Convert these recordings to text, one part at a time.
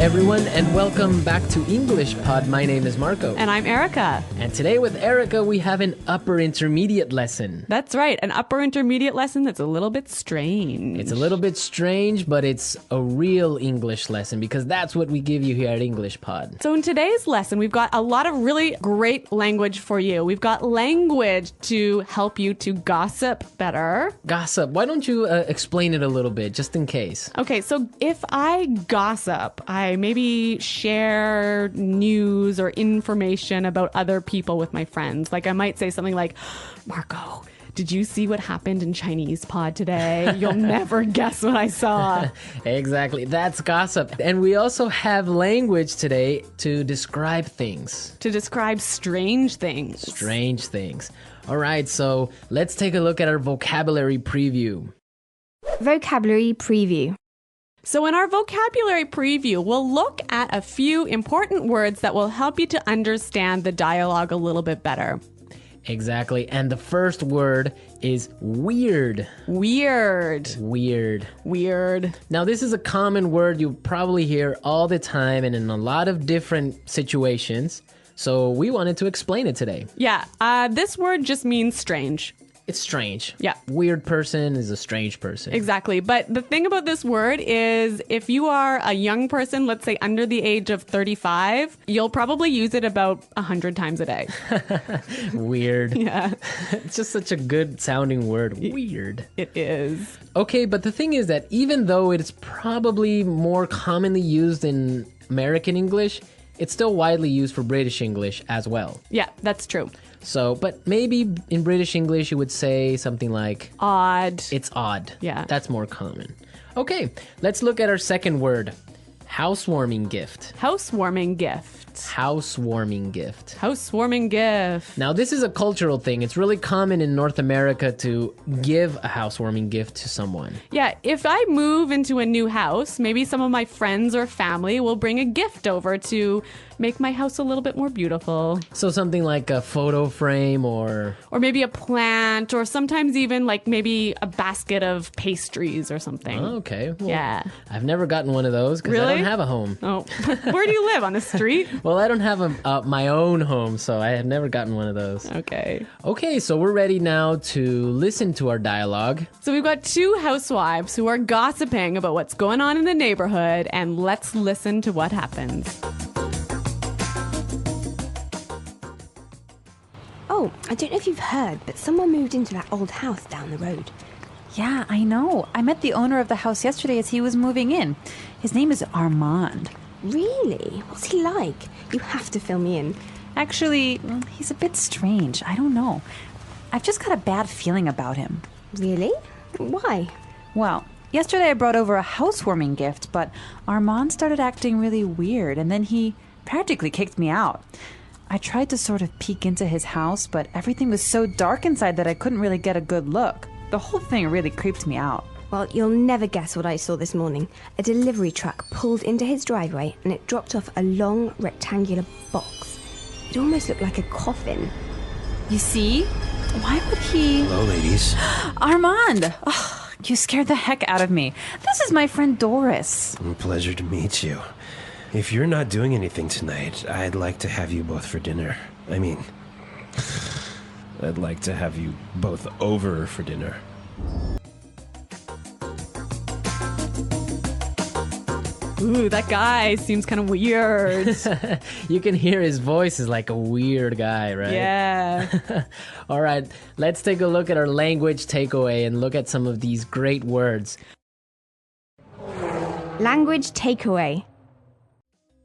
everyone, and welcome back to EnglishPod. My name is Marco. And I'm Erica. And today with Erica, we have an upper intermediate lesson. That's right, an upper intermediate lesson that's a little bit strange. It's a little bit strange, but it's a real English lesson because that's what we give you here at EnglishPod. So in today's lesson, we've got a lot of really great language for you. We've got language to help you to gossip better. Gossip. Why don't you explain it a little bit, just in case? Okay, so if I gossip, I maybe share news or information about other people with my friends. Like I might say something like, Marco, did you see what happened in Chinese pod today? You'll never guess what I saw. Exactly. That's gossip. And we also have language today to describe things. To describe strange things. Strange things. All right, so let's take a look at our vocabulary preview. Vocabulary preview. So in our vocabulary preview, we'll look at a few important words that will help you to understand the dialogue a little bit better. Exactly. And the first word is weird. Weird. Weird. Weird. Now, this is a common word you probably hear all the time and in a lot of different situations. So we wanted to explain it today. Yeah, this word just means strange. It's strange. Yeah. Weird person is a strange person. Exactly. But the thing about this word is if you are a young person, let's say under the age of 35, you'll probably use it about 100 times a day. Weird. Yeah. It's just such a good sounding word. Weird. It is. Okay, but the thing is that even though it's probably more commonly used in American English, it's still widely used for British English as well. Yeah, that's true. So, but maybe in British English you would say something like Odd. it's odd. Yeah. That's more common. Okay, let's look at our second word. Housewarming gift. Housewarming gift. Housewarming gift. Housewarming gift. Now, this is a cultural thing. It's really common in North America to give a housewarming gift to someone. Yeah, if I move into a new house, maybe some of my friends or family will bring a gift over to make my house a little bit more beautiful. So something like a photo frame or maybe a plant, or sometimes even like maybe a basket of pastries or something. Oh, okay. Well, yeah. I've never gotten one of those because I Really? don't have a home. Oh, where do you live? On the street? Well, I don't have my own home, so I have never gotten one of those. Okay. Okay, so we're ready now to listen to our dialogue. So we've got two housewives who are gossiping about what's going on in the neighborhood, and let's listen to what happens. Oh, I don't know if you've heard, but someone moved into that old house down the road. Yeah, I know. I met the owner of the house yesterday as he was moving in. His name is Armand. Really? What's he like? You have to fill me in. Actually, he's a bit strange. I don't know. I've just got a bad feeling about him. Really? Why? Well, yesterday I brought over a housewarming gift, but Armand started acting really weird, and then he practically kicked me out. I tried to sort of peek into his house, but everything was so dark inside that I couldn't really get a good look. The whole thing really creeped me out. Well, you'll never guess what I saw this morning. A delivery truck pulled into his driveway and it dropped off a long rectangular box. It almost looked like a coffin. You see? Why would he... Hello, ladies. Armand! Oh, you scared the heck out of me. This is my friend Doris. Pleasure to meet you. If you're not doing anything tonight, I'd like to have you both for dinner. I mean, I'd like to have you both over for dinner. Ooh, that guy seems kind of weird. You can hear his voice is like a weird guy, right? Yeah. All right, let's take a look at our language takeaway and look at some of these great words. Language takeaway.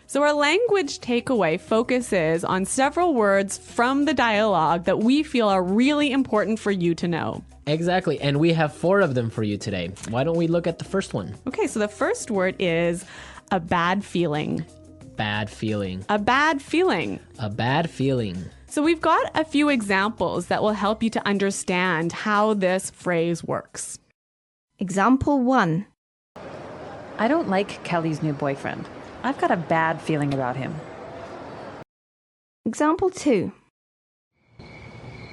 So our language takeaway focuses on several words from the dialogue that we feel are really important for you to know. Exactly, and we have 4 of them for you today. Why don't we look at the first one? Okay, so the first word is a bad feeling. Bad feeling. A bad feeling. A bad feeling. So we've got a few examples that will help you to understand how this phrase works. Example 1. I don't like Kelly's new boyfriend. I've got a bad feeling about him. Example 2.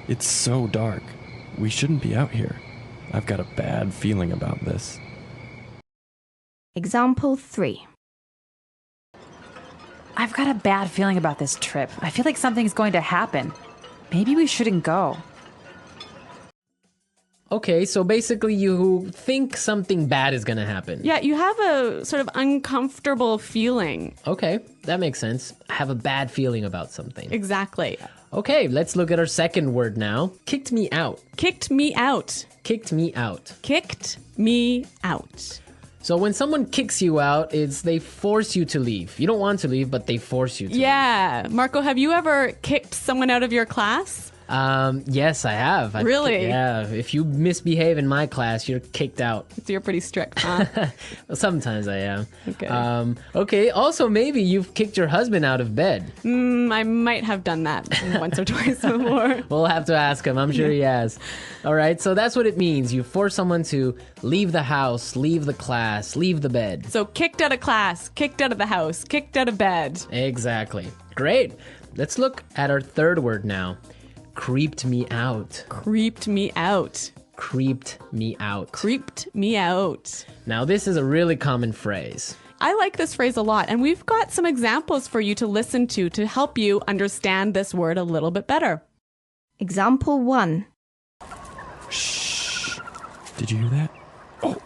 It's so dark. We shouldn't be out here. I've got a bad feeling about this. Example 3. I've got a bad feeling about this trip. I feel like something's going to happen. Maybe we shouldn't go. Okay, so basically you think something bad is going to happen. Yeah, you have a sort of uncomfortable feeling. Okay, that makes sense. I have a bad feeling about something. Exactly. Okay, let's look at our second word now. Kicked me out. Kicked me out. Kicked me out. Kicked me out. So when someone kicks you out, it's they force you to leave. You don't want to leave, but they force you to Yeah. Marco, have you ever kicked someone out of your class? Yes, I have. Really? Yeah. If you misbehave in my class, you're kicked out. So you're pretty strict, huh? Well, sometimes I am. Okay. Okay. Also, maybe you've kicked your husband out of bed. I might have done that once or twice before. We'll have to ask him. I'm sure he has. All right. So that's what it means. You force someone to leave the house, leave the class, leave the bed. So kicked out of class, kicked out of the house, kicked out of bed. Exactly. Great. Let's look at our third word now. Creeped me out. Creeped me out. Creeped me out. Creeped me out. Now, this is a really common phrase. I like this phrase a lot, and we've got some examples for you to listen to help you understand this word a little bit better. Example 1. Shh. Did you hear that? Oh,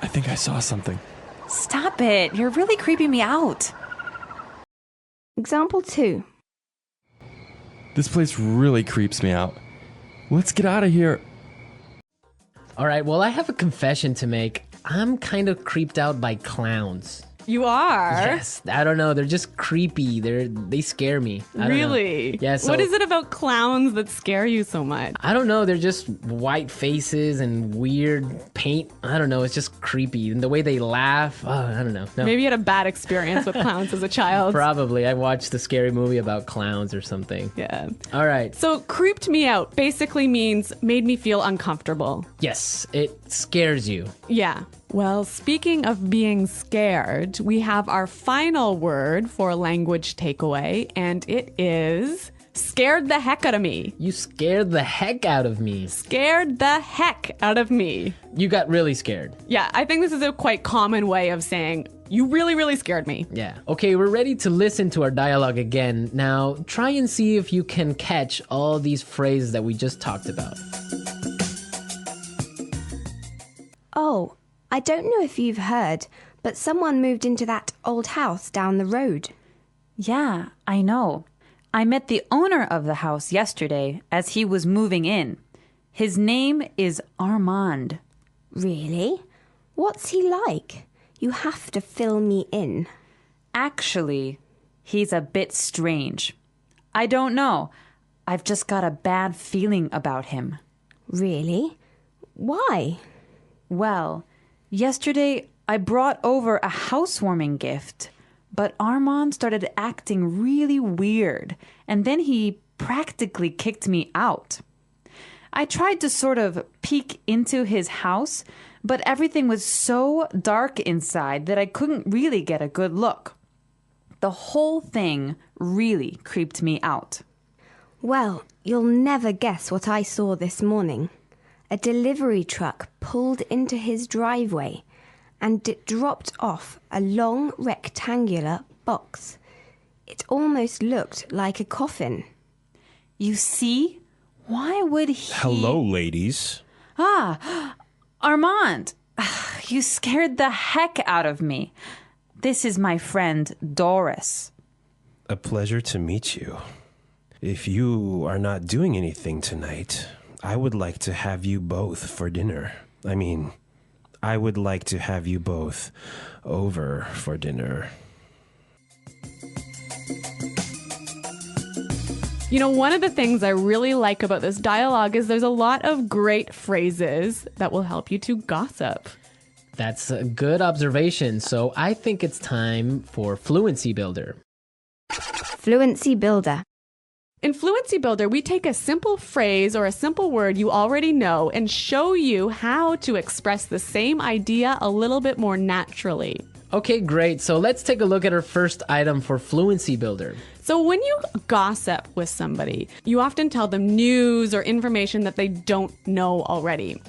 I think I saw something. Stop it. You're really creeping me out. Example 2. This place really creeps me out. Let's get out of here. All right, well, I have a confession to make. I'm kind of creeped out by clowns. You are? Yes, I don't know. They're just creepy. They scare me. I don't know. Really? Yeah. So, what is it about clowns that scare you so much? I don't know. They're just white faces and weird paint. I don't know. It's just creepy. And the way they laugh. Oh, I don't know. No. Maybe you had a bad experience with clowns as a child. Probably. I watched a scary movie about clowns or something. Yeah. All right. So creeped me out basically means made me feel uncomfortable. Yes, it scares you. Yeah. Well, speaking of being scared, we have our final word for language takeaway, and it is scared the heck out of me. You scared the heck out of me. Scared the heck out of me. You got really scared. Yeah, I think this is a quite common way of saying, you really, really scared me. Yeah. Okay, we're ready to listen to our dialogue again. Now, try and see if you can catch all these phrases that we just talked about. Oh, I don't know if you've heard, but someone moved into that old house down the road. Yeah, I know. I met the owner of the house yesterday as he was moving in. His name is Armand. Really? What's he like? You have to fill me in. Actually, he's a bit strange. I don't know. I've just got a bad feeling about him. Really? Why? Well, yesterday I brought over a housewarming gift, but Armand started acting really weird, and then he practically kicked me out. I tried to sort of peek into his house, but everything was so dark inside that I couldn't really get a good look. The whole thing really creeped me out. Well, you'll never guess what I saw this morning. A delivery truck pulled into his driveway and it dropped off a long rectangular box. It almost looked like a coffin. You see? Why would he... Hello, ladies. Armand, you scared the heck out of me. This is my friend, Doris. A pleasure to meet you. If you are not doing anything tonight, I would like to have you both for dinner. I would like to have you both over for dinner. You know, one of the things I really like about this dialogue is there's a lot of great phrases that will help you to gossip. That's a good observation. So I think it's time for Fluency Builder. Fluency Builder. In Fluency Builder, we take a simple phrase or a simple word you already know and show you how to express the same idea a little bit more naturally. Okay, great. So let's take a look at our first item for Fluency Builder. So when you gossip with somebody, you often tell them news or information that they don't know already.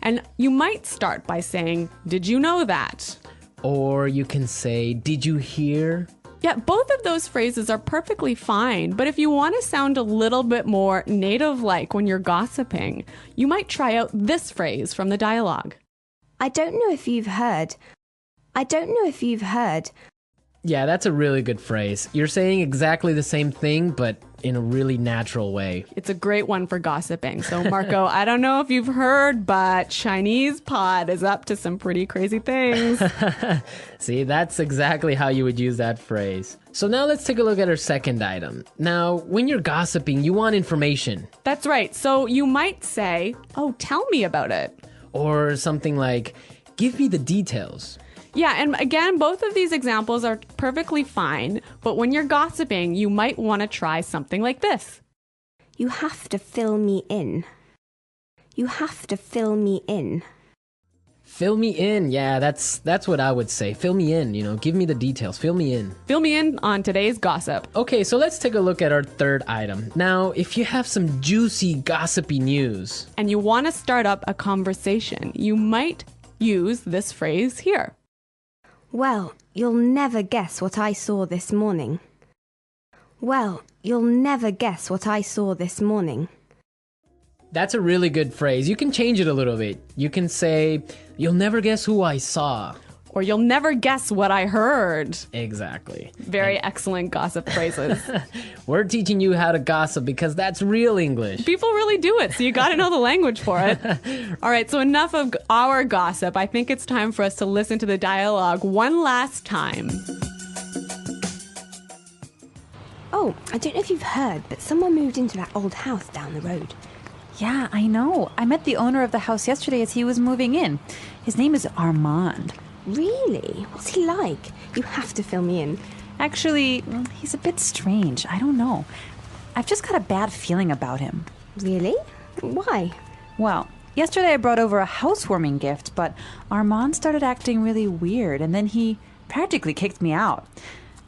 And you might start by saying, "Did you know that?" Or you can say, "Did you hear?" Yeah, both of those phrases are perfectly fine, but if you want to sound a little bit more native-like when you're gossiping, you might try out this phrase from the dialogue. I don't know if you've heard. Yeah, that's a really good phrase. You're saying exactly the same thing, but in a really natural way. It's a great one for gossiping. So, Marco, I don't know if you've heard, but Chinese pod is up to some pretty crazy things. See, that's exactly how you would use that phrase. So now let's take a look at our second item. Now, when you're gossiping, you want information. That's right. So you might say, oh, tell me about it. Or something like, give me the details. Yeah, and again, both of these examples are perfectly fine, but when you're gossiping, you might want to try something like this. You have to fill me in. You have to fill me in. Fill me in. Yeah, that's what I would say. Fill me in, give me the details. Fill me in. Fill me in on today's gossip. Okay, so let's take a look at our third item. Now, if you have some juicy, gossipy news, and you want to start up a conversation, you might use this phrase here. Well, you'll never guess what I saw this morning. Well, you'll never guess what I saw this morning. that's a really good phrase. You can change it a little bit. You can say, you'll never guess who I saw. Or you'll never guess what I heard. Exactly. Very excellent gossip phrases. We're teaching you how to gossip because that's real English. People really do it, so you got to know the language for it. All right, so enough of our gossip. I think it's time for us to listen to the dialogue one last time. Oh, I don't know if you've heard, but someone moved into that old house down the road. Yeah, I know. I met the owner of the house yesterday as he was moving in. His name is Armand. Really? What's he like? You have to fill me in. Actually, he's a bit strange. I don't know. I've just got a bad feeling about him. Really? Why? Well, yesterday I brought over a housewarming gift, but Armand started acting really weird, and then he practically kicked me out.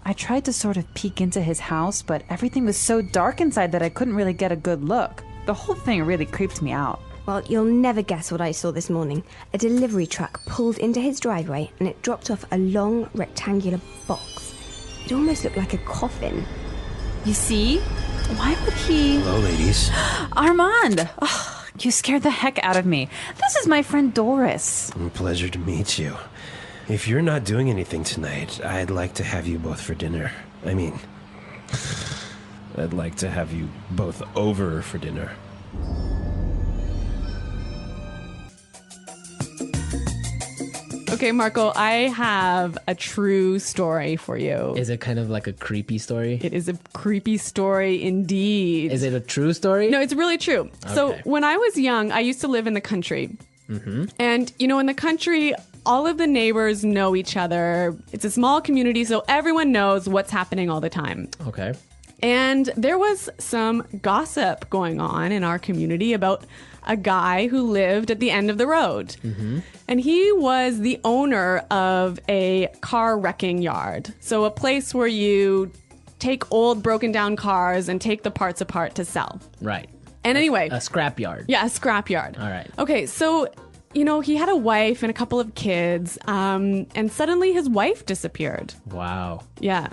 I tried to sort of peek into his house, but everything was so dark inside that I couldn't really get a good look. The whole thing really creeped me out. Well, you'll never guess what I saw this morning. A delivery truck pulled into his driveway and it dropped off a long rectangular box. It almost looked like a coffin. You see? Why would he... Hello, ladies. Armand! Oh, you scared the heck out of me. This is my friend Doris. Pleasure to meet you. If you're not doing anything tonight, I'd like to have you both for dinner. I mean, I'd like to have you both over for dinner. Okay, Marco, I have a true story for you. Is it kind of like a creepy story? It is a creepy story indeed. Is it a true story? No, it's really true. Okay. So when I was young, I used to live in the country. Mm-hmm. And, you know, in the country, all of the neighbors know each other. It's a small community, so everyone knows what's happening all the time. Okay. And there was some gossip going on in our community about a guy who lived at the end of the road. Mm-hmm. And he was the owner of a car wrecking yard. So a place where you take old broken down cars and take the parts apart to sell. Right. And anyway. A scrapyard. Yeah, a scrapyard. All right. Okay, so, you know, he had a wife and a couple of kids, and suddenly his wife disappeared. Wow. Yeah.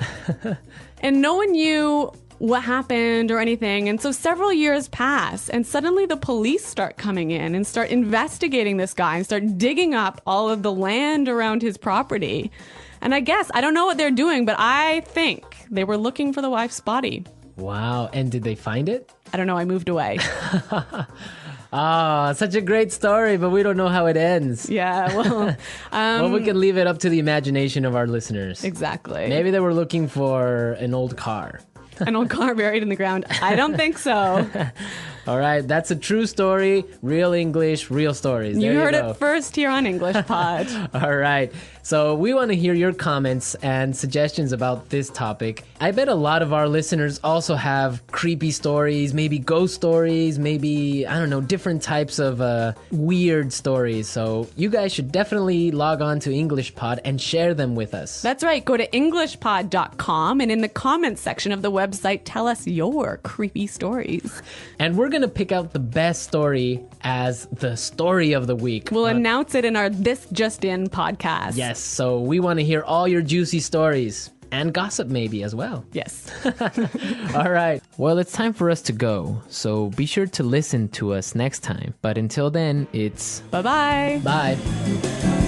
And no one knew what happened or anything. And so several years pass, and suddenly the police start coming in and start investigating this guy and start digging up all of the land around his property. And I don't know what they're doing, but I think they were looking for the wife's body. Wow. And did they find it? I don't know. I moved away. Ah, such a great story, but we don't know how it ends. Yeah, well... Well, we can leave it up to the imagination of our listeners. Exactly. Maybe they were looking for an old car. An old car buried in the ground. I don't think so. All right, that's a true story. Real English, real stories. You There heard go. it first here on EnglishPod. All right. So we want to hear your comments and suggestions about this topic. I bet a lot of our listeners also have creepy stories, maybe ghost stories, maybe, I don't know, different types of weird stories. So you guys should definitely log on to EnglishPod and share them with us. That's right. Go to EnglishPod.com and in the comments section of the website, tell us your creepy stories. And we're going to pick out the best story as the story of the week. We'll announce it in our This Just In podcast. Yes, so we want to hear all your juicy stories. and gossip maybe as well. Yes. All right. Well, it's time for us to go. So be sure to listen to us next time. But until then, it's Bye-bye. bye.